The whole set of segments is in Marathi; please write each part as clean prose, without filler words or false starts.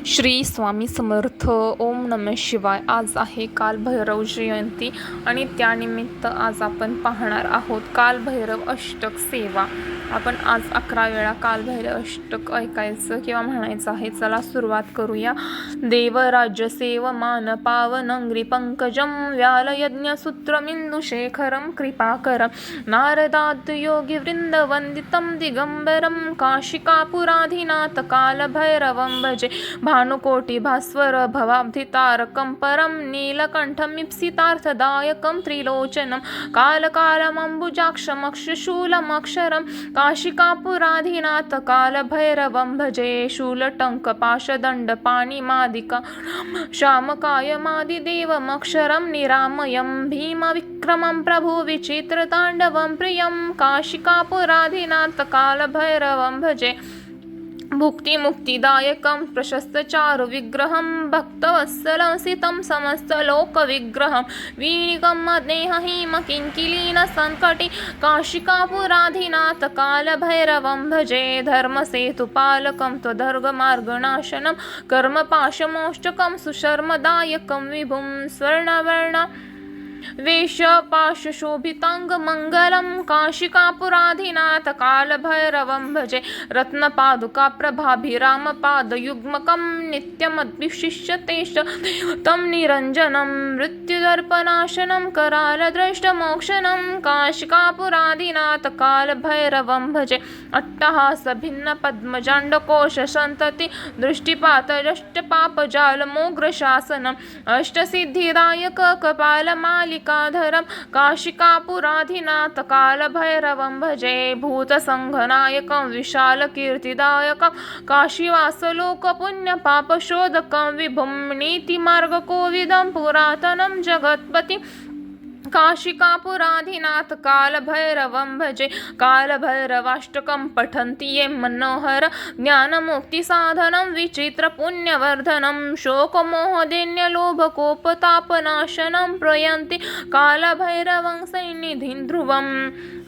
श्री स्वामी समर्थ. ओम नमः शिवाय. आज आहे कालभैरव जयंती आणि त्यानिमित्त आज आपण पाहणार आहोत कालभैरव अष्टक सेवा. आपण आज 11 वेळा कालभैरव अष्टक ऐकायचं किंवा म्हणायचं आहे. चला सुरुवात करूया. देवराज्य सेवमान पावनंग्री पंकजम व्यालयज्ञसूत्रमिंदुशेखरं कृपाकरं नारदाद् योगी वृंदवंदितं दिगंबरं काशिकापुराधिनाथ कालभैरवं भजे भानुकोटि भास्वर भवाब्धितारकं परं नीलकण्ठमीप्सितार्थदायकं त्रिलोचनं कालकालमम्बुजाक्षमक्षशूलमक्षरं काशिकापुराधिनाथ कालभैरवं भजे शूलटङ्कपाशदण्डपाणिमादिका श्यामकायमादिदेवमक्षरं निरामयं भीमविक्रमं प्रभुविचित्रताण्डवं प्रियं काशिकापुराधिनाथ कालभैरवं भजे भुक्तिमुक्तिदायकं प्रशस्तचारुविग्रहं भक्तवत्सलं सितं समस्तलोकविग्रहं वीणिकमदेहहीमकिङ्किलीनसङ्कटि काशिकापुराधिनाथ कालभैरवं भजे धर्मसेतुपालकं त्वदर्गमार्गनाशनं कर्मपाशमोष्टकं सुशर्मदायकं विभुं स्वर्णवर्ण वेशपाशशोभिताङ्गमङ्गलं काशिकापुराधिनाथ कालभैरवं भजे रत्नपादुकाप्रभाभिरामपादयुग्मकं नित्यमद्विशिष्यतेश तं निरञ्जनं मृत्युदर्पनाशनं करालदृष्टमोक्षणं काशिकापुराधिनाथ कालभैरवं भजे अट्टहासभिन्नपद्मजाण्डकोशसन्तति दृष्टिपातजष्टपापजालमोग्रशासनम् अष्टसिद्धिदायक कपालमालिकाधरं काशिकापुराधिनाथ कालभैरवं भजे भूतसङ्घनायकं विशालकीर्तिदायकं काशीवासलोकपुण्यपापशोधकं विभुं नीतिमार्गकोविदं पुरातनं जगत्पति काशिकापुराधिनाथ कालभैरवं भजे कालभैरवाष्टकं पठन्ति ये मनोहर ज्ञानमुक्तिसाधनं विचित्रपुण्यवर्धनं शोकमोहदैन्यलोभकोपतापनाशनं प्रयन्ति कालभैरवं सन्निधिं ध्रुवं.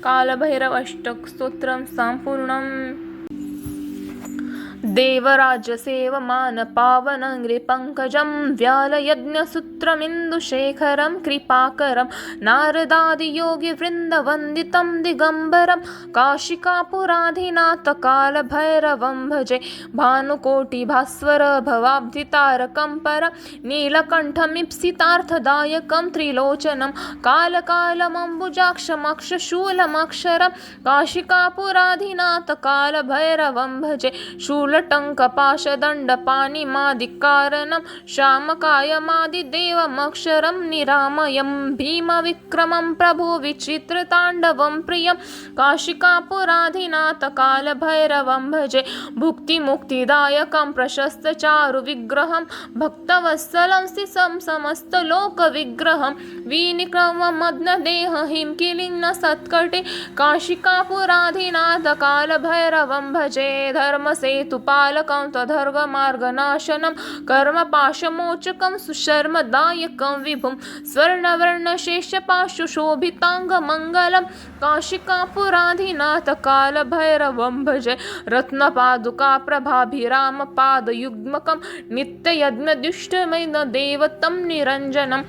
कालभैरव अष्टक स्तोत्रं संपूर्णम्. देवराज्यसेवमान पावनङ्घ्रिपङ्कजं व्यालयज्ञसूत्रमिन्दुशेखरं कृपाकरं नारदादियोगिवृन्दवन्दितं दिगम्बरं काशिकापुराधिनाथ कालभैरवं भजे भानुकोटिभास्वर भवाब्धितारकं परं नीलकण्ठमीप्सितार्थदायकं त्रिलोचनं कालकालमम्बुजाक्षमक्षशूलमक्षरं काशिकापुराधिनाथ कालभैरवं भजे शूलटङ्कपाशदण्डपाणिमादिकारणं श्यामकायमादिदेवमक्षरं निरामयं भीमविक्रमं प्रभुविचित्रताण्डवं प्रियं काशिकापुराधिनाथ कालभैरवं भजे भुक्तिमुक्तिदायकं प्रशस्तचारुविग्रहं भक्तवत्सलं सिसं समस्तलोकविग्रहं वीणिक्रममग्नदेहहिमकिलिङ्गसत्कटि काशिकापुराधिनाथ कालभैरवं भजे धर्मसेतुपालकं त्वदर्गमार्गनाशनं कर्मपाशमोचकं सुशर्मदायकं विभुं स्वर्णवर्णशेषपाशुशोभिताङ्गमङ्गलं काशिकापुराधिनाथ कालभैरवं भजे रत्नपादुकाप्रभाभिरामपादयुग्मकं नित्ययज्ञदुष्टमैनदेवतं निरञ्जनं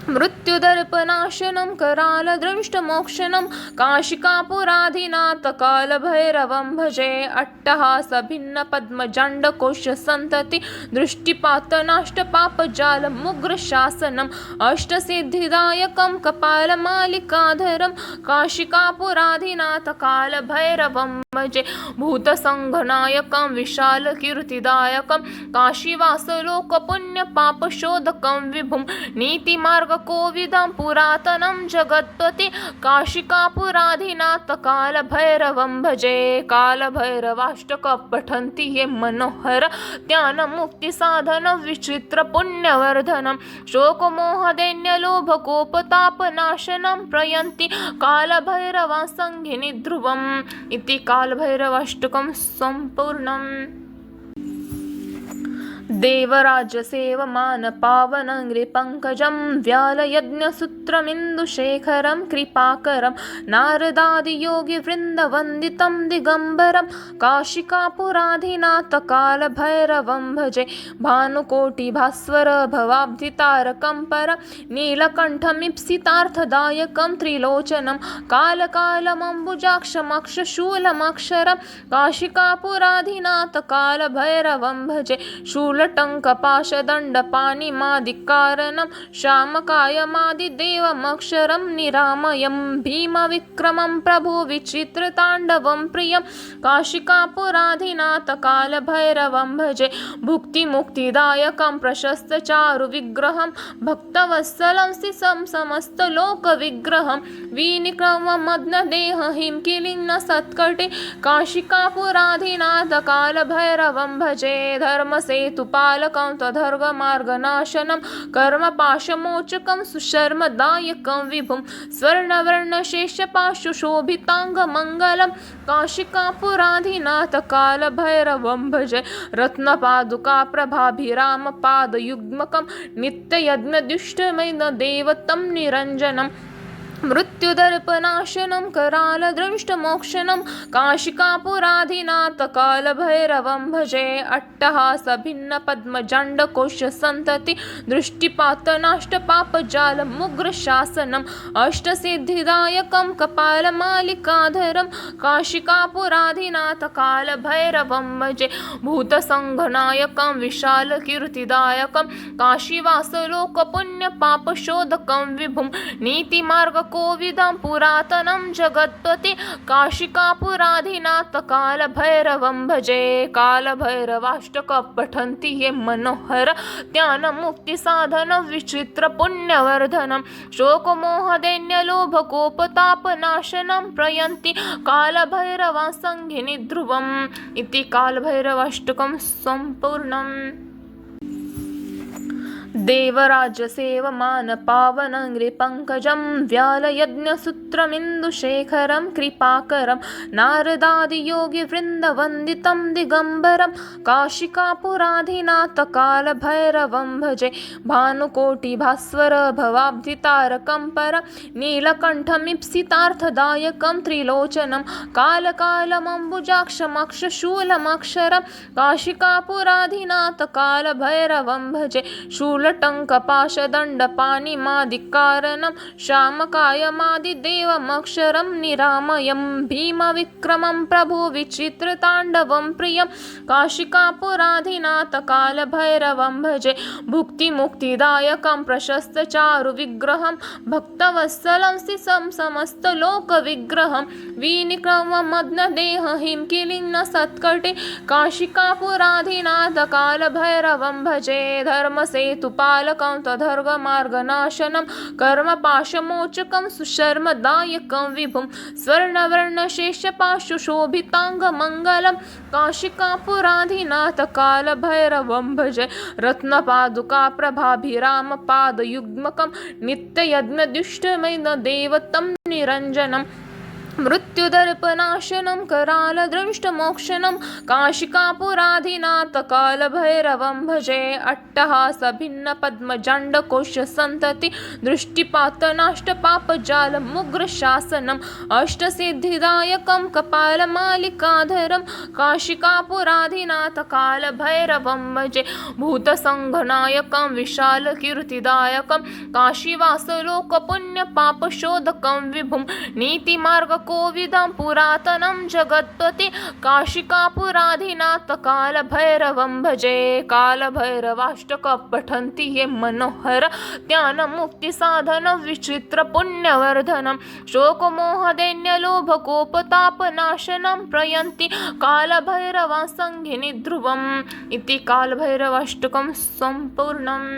मृत्युदर्पनाशनं करालदृष्टमोक्षणं काशिकापुराधिनाथ कालभैरवं भजे अट्टहासभिन्नपद्मजाण्डकोशसन्तति दृष्टिपातनाष्टपापजालमुग्रशासनम् अष्टसिद्धिदायकं कपालमालिकाधरं काशिकापुराधिनाथ कालभैरवं भजे भूतसङ्घनायकं विशालकीर्तिदायकं काशीवासलोकपुण्यपापशोधकं विभुं नीतिमार्गकोविदं पुरातनं जगत्पति काशिकापुराधिनाथ कालभैरवं भजे कालभैरवाष्टक पठन्ति ये मनोहर ज्ञानमुक्तिसाधनं विचित्रपुण्यवर्धनं शोकमोहदैन्यलोभकोपतापनाशनं प्रयन्ति कालभैरवां सङ्घिनि ध्रुवम्. इति कालभैरवाष्टकं सम्पूर्णम्. देवराजसेवमान पावनङ्घ्रिपङ्कजं व्यालयज्ञसूत्रमिन्दुशेखरं कृपाकरं नारदादियोगिवृन्दवन्दितं दिगम्बरं काशिकापुराधिनाथकालभैरवं भजे भानुकोटिभास्वर भवाब्धितारकं परं नीलकण्ठमीप्सितार्थदायकं त्रिलोचनं कालकालमम्बुजाक्षमक्षशूलमक्षरं काशिकापुराधिनाथकालभैरवं भजे शूलटङ्कपाशदण्डपाणिमादिकारणं श्यामकायमादिदेवमक्षरं निरामयं भीमविक्रमं प्रभुविचित्रताण्डवं प्रियं काशिकापुराधिनाथकालभैरवं भजे भुक्तिमुक्तिदायकं प्रशस्तचारुविग्रहं भक्तवत्सलं शिशं समस्तलोकविग्रहं विनिक्रममग्नदेहहिं किलिन्नसत्कटे काशिकापुराधिनाथकालभैरवं भजे धर्मसेतुपालकं त्वधर्ममार्गनाशनं कर्मपाशमोचकं सुशर्मदायकं विभुं स्वर्णवर्णशेषपाशुशोभिताङ्गमङ्गलं काशिकापुराधिनाथकालभैरवं भजे रत्नपादुकाप्रभाभिरामपादयुग्मकं नित्ययज्ञदुष्टमैनदेवतं निरञ्जनं मृत्युदर्पनाशनं करालदृष्टमोक्षणं काशिकापुराधिनाथकालभैरवं भजे अट्टहासभिन्नपद्मजाण्डकोशसन्तति दृष्टिपातनाष्टपापजालमुग्रशासनम् अष्टसिद्धिदायकं कपालमालिकाधरं काशिकापुराधिनाथकालभैरवं भजे भूतसङ्घनायकं विशालकीर्तिदायकं काशीवासलोकपुण्यपापशोधकं विभुं नीतिमार्गकोविदं पुरातनं जगत्पति काशिकापुराधिनाथकालभैरवं भजे कालभैरवाष्टकं पठन्ति ये मनोहर ज्ञानमुक्तिसाधनं विचित्रपुण्यवर्धनं शोकमोहदैन्यलोभकोपतापनाशनं प्रयन्ति कालभैरवां सङ्घिनि ध्रुवम् इति कालभैरवाष्टकं सम्पूर्णम्। देवराजसेवमान पावनङ्घ्रिपङ्कजं व्यालयज्ञसूत्रमिन्दुशेखरं कृपाकरं नारदादियोगिवृन्दवन्दितं दिगम्बरं काशिकापुराधिनाथकालभैरवं भजे भानुकोटिभास्वर भवाब्धितारकं परं नीलकण्ठमीप्सितार्थदायकं त्रिलोचनं कालकालमम्बुजाक्षमक्षशूलमक्षरं काशिकापुराधिनाथकालभैरवं भजे शूलटङ्कपाशदण्डपाणिमादिकारणं श्यामकायमादिदेवमक्षरं निरामयं भीमविक्रमं प्रभुविचित्रताण्डवं प्रियं काशिकापुराधिनाथकालभैरवं भजे भुक्तिमुक्तिदायकं प्रशस्तचारुविग्रहं भक्तवत्सलं शिशं समस्तलोकविग्रहं विनिक्रममग्नदेहहिं किलिन्नसत्कटे काशिकापुराधिनाथकालभैरवं भजे धर्मसेतुपालकं त्वधर्ममार्गनाशनं कर्मपाशमोचकं सुशर्मदायकं विभुं स्वर्णवर्णशेषपाशुशोभिताङ्गमङ्गलं काशिकापुराधिनाथकालभैरवं भजे रत्नपादुकाप्रभाभिरामपादयुग्मकं नित्ययज्ञदुष्टमैनदेवतं निरञ्जनं मृत्युदर्पनाशनं करालदृष्टमोक्षणं काशिकापुराधिनाथकालभैरवं भजे अट्टहासभिन्नपद्मजाण्डकोशसन्तति दृष्टिपातनाष्टपापजालमुग्रशासनम् अष्टसिद्धिदायकं कपालमालिकाधरं काशिकापुराधिनाथकालभैरवं भजे भूतसङ्घनायकं विशालकीर्तिदायकं काशीवासलोकपुण्यपापशोधकं विभुं नीतिमार्गकोविदं पुरातनं जगत्पति काशिकापुराधिनाथकालभैरवं भजे कालभैरवाष्टकं पठन्ति ये मनोहर ज्ञानमुक्तिसाधनं विचित्रपुण्यवर्धनं शोकमोहदैन्यलोभकोपतापनाशनं प्रयन्ति कालभैरवां सङ्घिनि ध्रुवम् इति कालभैरवाष्टकं सम्पूर्णम्।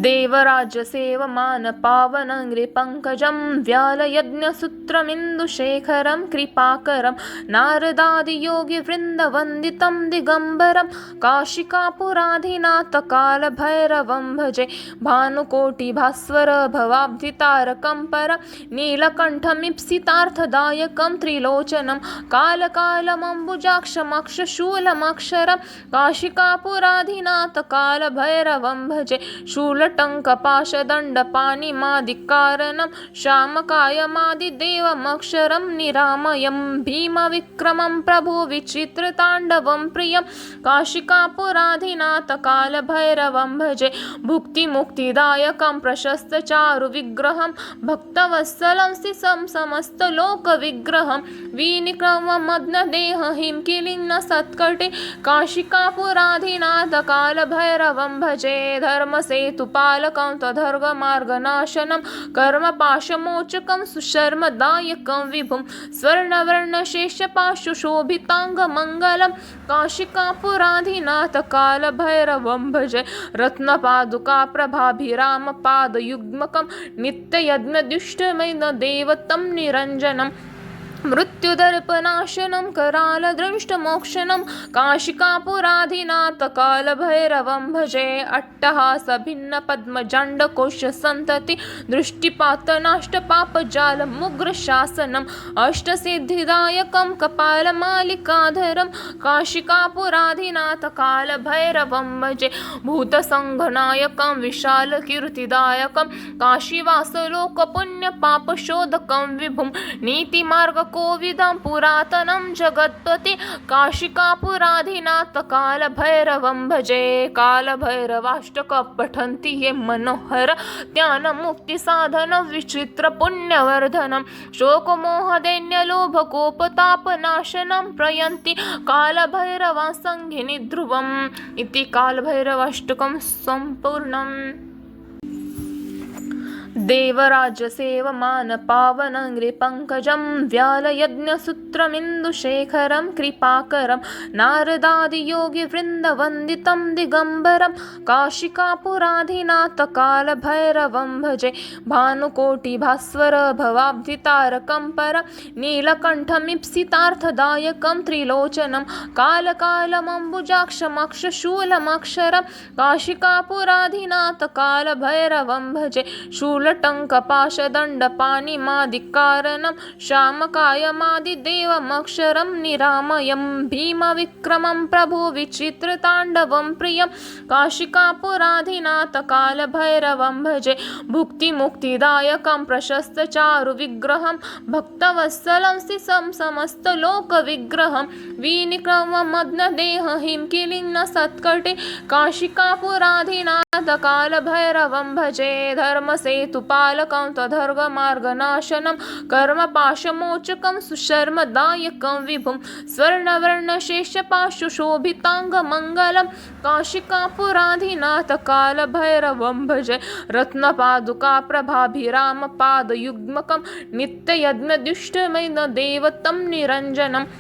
देवराजसेवमानपावनङ्घ्रिपङ्कजं व्यालयज्ञसूत्रमिन्दुशेखरं कृपाकरं नारदादियोगिवृन्दवन्दितं दिगम्बरं काशिकापुराधिनाथकालभैरवं भजे भानुकोटिभास्वर भवाब्धितारकं परं नीलकण्ठमीप्सितार्थदायकं त्रिलोचनं कालकालमम्बुजाक्षमक्षशूलमक्षरं काशिकापुराधिनाथकालभैरवं भजे शूलटङ्कपाशदण्डपाणिमादिकारणं श्यामकायमादिदेवमक्षरं निरामयं भीमविक्रमं प्रभुविचित्रताण्डवं प्रियं काशिकापुराधिनाथकालभैरवं भजे भुक्तिमुक्तिदायकं प्रशस्तचारुविग्रहं भक्तवत्सलं शिशं समस्तलोकविग्रहं विनिक्रममग्नदेहहिं किलिन्नसत्कटे काशिकापुराधिनाथकालभैरवं भजे धर्मसेतुपालकं त्वधर्ममार्गनाशनं कर्मपाशमोचकं सुशर्मदायकं विभुं स्वर्णवर्णशेषपाशुशोभिताङ्गमङ्गलं काशिकापुराधिनाथकालभैरवं भजे रत्नपादुकाप्रभाभिरामपादयुग्मकं नित्ययज्ञदुष्टमैनदेवतं निरञ्जनम् मृत्युदर्पनाशनं करालदृष्टमोक्षणं काशिकापुराधिनाथकालभैरवं भजे अट्टहासभिन्नपद्मजाण्डकोशसन्तति दृष्टिपातनाष्टपापजालमुग्रशासनम् अष्टसिद्धिदायकं कपालमालिकाधरं काशिकापुराधिनाथकालभैरवं भजे भूतसङ्घनायकं विशालकीर्तिदायकं काशीवासलोकपुण्यपापशोधकं विभुं नीतिमार्गकोविदं पुरातनं जगत्पति काशिकापुराधिनाथकालभैरवं भजे कालभैरवाष्टकं पठन्ति ये मनोहर ज्ञानमुक्तिसाधनं विचित्रपुण्यवर्धनं शोकमोहदैन्यलोभकोपतापनाशनं प्रयन्ति कालभैरवां सङ्घिनि ध्रुवम् इति कालभैरवाष्टकं सम्पूर्णम्। देवराजसेवमानपावनङ्घ्रिपङ्कजं व्यालयज्ञसूत्रमिन्दुशेखरं कृपाकरं नारदादियोगिवृन्दवन्दितं दिगम्बरं काशिकापुराधिनाथकालभैरवं भजे भानुकोटिभास्वर भवाब्धितारकं परं नीलकण्ठमीप्सितार्थदायकं त्रिलोचनं कालकालमम्बुजाक्षमक्षशूलमक्षरं काशिकापुराधिनाथकालभैरवं भजे शूलटङ्कपाशदण्डपाणिमादिकारणं श्यामकायमादिदेवमक्षरं निरामयं भीमविक्रमं प्रभुविचित्रताण्डवं प्रियं काशिकापुराधिनाथकालभैरवं भजे भुक्तिमुक्तिदायकं प्रशस्तचारुविग्रहं भक्तवत्सलं शिशं समस्तलोकविग्रहं विनिक्रममग्नदेहहिं किलिन्नसत्कटे काशिकापुराधिनाथकालभैरवं भजे धर्मसेतुपालकं त्वधर्ममार्गनाशनं कर्मपाशमोचकं सुशर्मदायकं विभुं स्वर्णवर्णशेषपाशुशोभिताङ्गमङ्गलं काशिकापुराधिनाथकालभैरवं भजे रत्नपादुकाप्रभाभिरामपादयुग्मकं नित्ययज्ञदुष्टमैनदेवतं निरञ्जनम्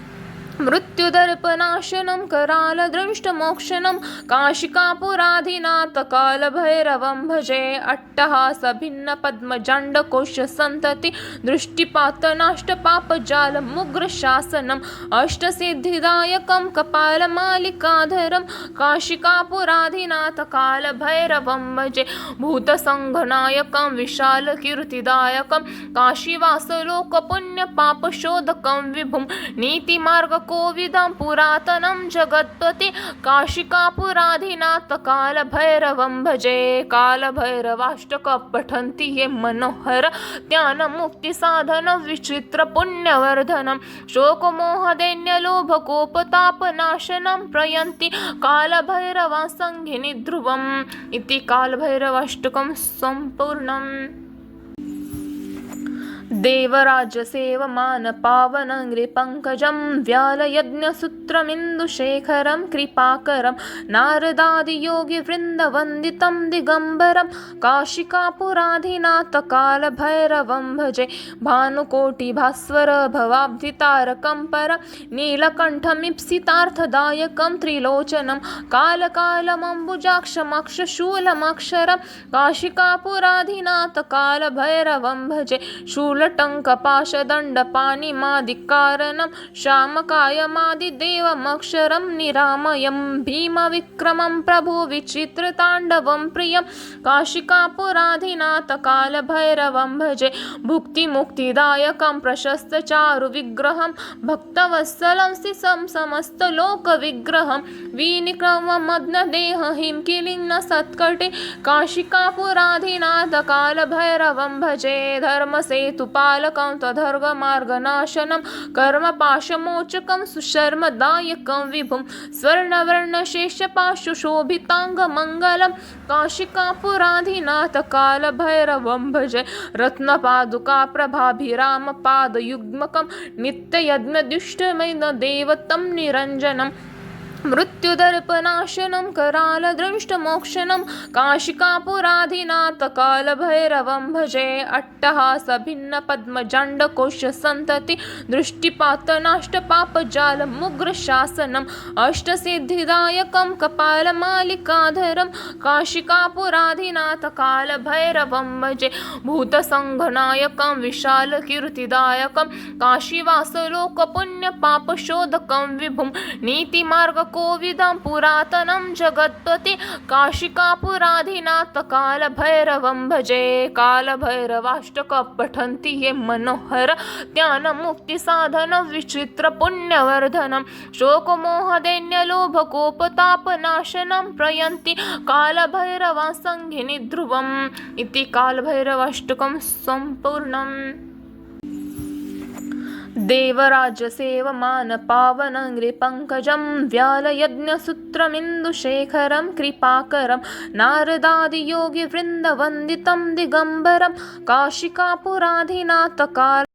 मृत्युदर्पनाशनं करालदृष्टमोक्षणं काशिकापुराधिनाथकालभैरवं भजे अट्टहासभिन्नपद्मजाण्डकोशसन्तति दृष्टिपातनाष्टपापजालमुग्रशासनम् अष्टसिद्धिदायकं कपालमालिकाधरं काशिकापुराधिनाथकालभैरवं भजे भूतसङ्घनायकं विशालकीर्तिदायकं काशीवासलोकपुण्यपापशोधकं विभुं नीतिमार्गकोविदं पुरातनं जगत्पति काशिकापुराधिनाथकालभैरवं भजे कालभैरवाष्टकं पठन्ति ये मनोहर ज्ञानमुक्तिसाधनं विचित्रपुण्यवर्धनं शोकमोहदैन्यलोभकोपतापनाशनं प्रयन्ति कालभैरवां सङ्घिनि ध्रुवम् इति कालभैरवाष्टकं सम्पूर्णम्। देवराजसेवमानपावनङ्घ्रिपङ्कजं व्यालयज्ञसूत्रमिन्दुशेखरं कृपाकरं नारदादियोगिवृन्दवन्दितं दिगम्बरं काशिकापुराधिनाथकालभैरवं भजे भानुकोटिभास्वर भवाब्धितारकं परं नीलकण्ठमीप्सितार्थदायकं त्रिलोचनं कालकालमम्बुजाक्षमक्षशूलमक्षरं काशिकापुराधिनाथकालभैरवं भजे शूलटङ्कपाशदण्डपाणिमादिकारणं श्यामकायमादिदेवमक्षरं निरामयं भीमविक्रमं प्रभुविचित्रताण्डवं प्रियं काशिकापुराधिनाथकालभैरवं भजे भुक्तिमुक्तिदायकं प्रशस्तचारुविग्रहं भक्तवत्सलं शिसं समस्तलोकविग्रहं विनिक्रममग्नदेहहिं किलिन्नसत्कटे काशिकापुराधिनाथकालभैरवं भजे धर्मसेतुपालकं त्वधर्ममार्गनाशनं कर्मपाशमोचकं सुशर्मदायकं विभुं स्वर्णवर्णशेषपाशुशोभिताङ्गमङ्गलं काशिकापुराधिनाथकालभैरवं भजे रत्नपादुकाप्रभाभिरामपादयुग्मकं नित्ययज्ञदुष्टमैनदेवतं निरञ्जनं मृत्युदर्पनाशनं करालदृष्टमोक्षणं काशिकापुराधिनाथकालभैरवं भजे अट्टहासभिन्नपद्मजाण्डकोशसन्तति दृष्टिपातनाष्टपापजालमुग्रशासनम् अष्टसिद्धिदायकं कपालमालिकाधरं काशिकापुराधिनाथकालभैरवं भजे भूतसङ्घनायकं विशालकीर्तिदायकं काशीवासलोकपुण्यपापशोधकं विभुं नीतिमार्गकोविदं पुरातनं जगत्पति काशिकापुराधिनाथकालभैरवं भजे कालभैरवाष्टक पठन्ति ये मनोहर ज्ञानमुक्तिसाधनं विचित्रपुण्यवर्धनं शोकमोहदैन्यलोभकोपतापनाशनं प्रयन्ति कालभैरवासङ्घिनि ध्रुवम् इति कालभैरवाष्टकं सम्पूर्णम्। देवराजसेवमानपावनङ्घ्रिपङ्कजं व्यालयज्ञसूत्रमिन्दुशेखरं कृपाकरं नारदादियोगिवृन्दवन्दितं दिगम्बरं काशिकापुराधिनाथकाल